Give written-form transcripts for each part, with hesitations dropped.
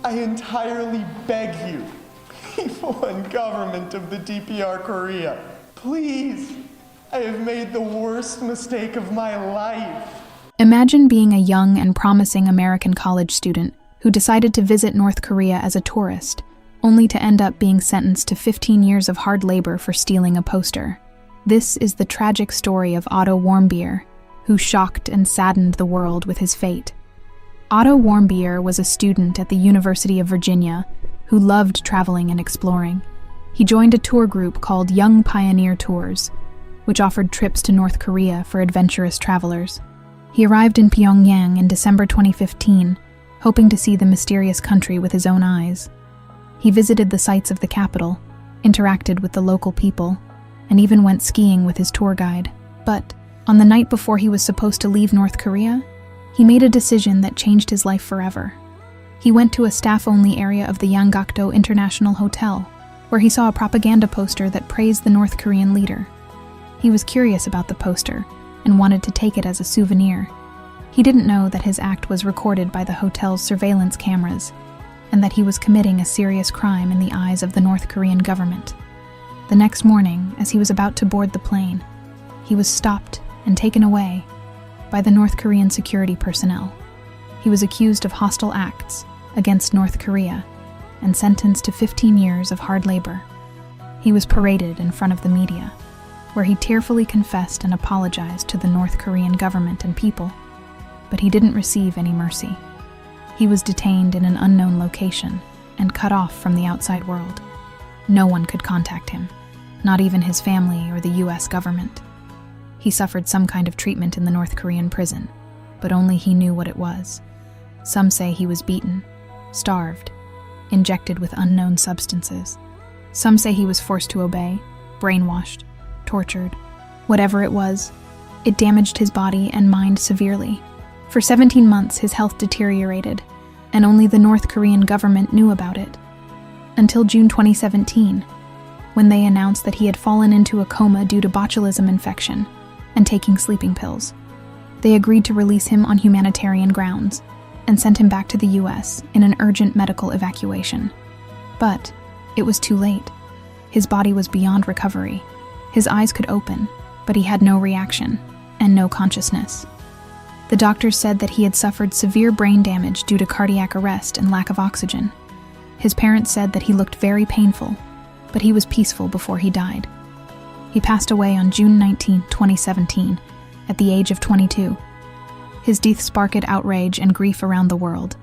I entirely beg you, people and government of the DPR Korea, please, I have made the worst mistake of my life. Imagine being a young and promising American college student who decided to visit North Korea as a tourist, only to end up being sentenced to 15 years of hard labor for stealing a poster. This is the tragic story of Otto Warmbier, who shocked and saddened the world with his fate. Otto Warmbier was a student at the University of Virginia who loved traveling and exploring. He joined a tour group called Young Pioneer Tours, which offered trips to North Korea for adventurous travelers. He arrived in Pyongyang in December 2015, hoping to see the mysterious country with his own eyes. He visited the sites of the capital, interacted with the local people, and even went skiing with his tour guide. But on the night before he was supposed to leave North Korea, he made a decision that changed his life forever. He went to a staff-only area of the Yanggakdo International Hotel, where he saw a propaganda poster that praised the North Korean leader. He was curious about the poster and wanted to take it as a souvenir. He didn't know that his act was recorded by the hotel's surveillance cameras, and that he was committing a serious crime in the eyes of the North Korean government. The next morning, as he was about to board the plane, he was stopped and taken away by the North Korean security personnel. He was accused of hostile acts against North Korea and sentenced to 15 years of hard labor. He was paraded in front of the media, where he tearfully confessed and apologized to the North Korean government and people, but he didn't receive any mercy. He was detained in an unknown location and cut off from the outside world. No one could contact him, not even his family or the US government. He suffered some kind of treatment in the North Korean prison, but only he knew what it was. Some say he was beaten, starved, injected with unknown substances. Some say he was forced to obey, brainwashed, tortured. Whatever it was, it damaged his body and mind severely. For 17 months, his health deteriorated, and only the North Korean government knew about it. Until June 2017, when they announced that he had fallen into a coma due to botulism infection and taking sleeping pills. They agreed to release him on humanitarian grounds and sent him back to the US in an urgent medical evacuation. But it was too late. His body was beyond recovery. His eyes could open, but he had no reaction and no consciousness. The doctors said that he had suffered severe brain damage due to cardiac arrest and lack of oxygen. His parents said that he looked very painful, but he was peaceful before he died. He passed away on June 19, 2017, at the age of 22. His death sparked outrage and grief around the world.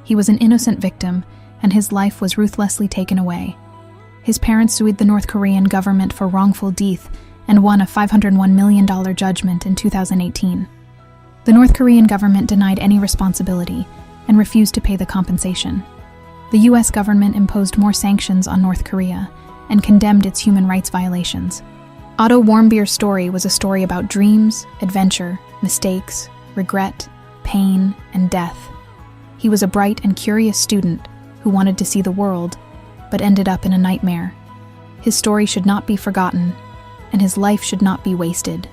He was an innocent victim, and his life was ruthlessly taken away. His parents sued the North Korean government for wrongful death and won a $501 million judgment in 2018. The North Korean government denied any responsibility and refused to pay the compensation. The US government imposed more sanctions on North Korea and condemned its human rights violations. Otto Warmbier's story was a story about dreams, adventure, mistakes, regret, pain, and death. He was a bright and curious student who wanted to see the world, but ended up in a nightmare. His story should not be forgotten, and his life should not be wasted.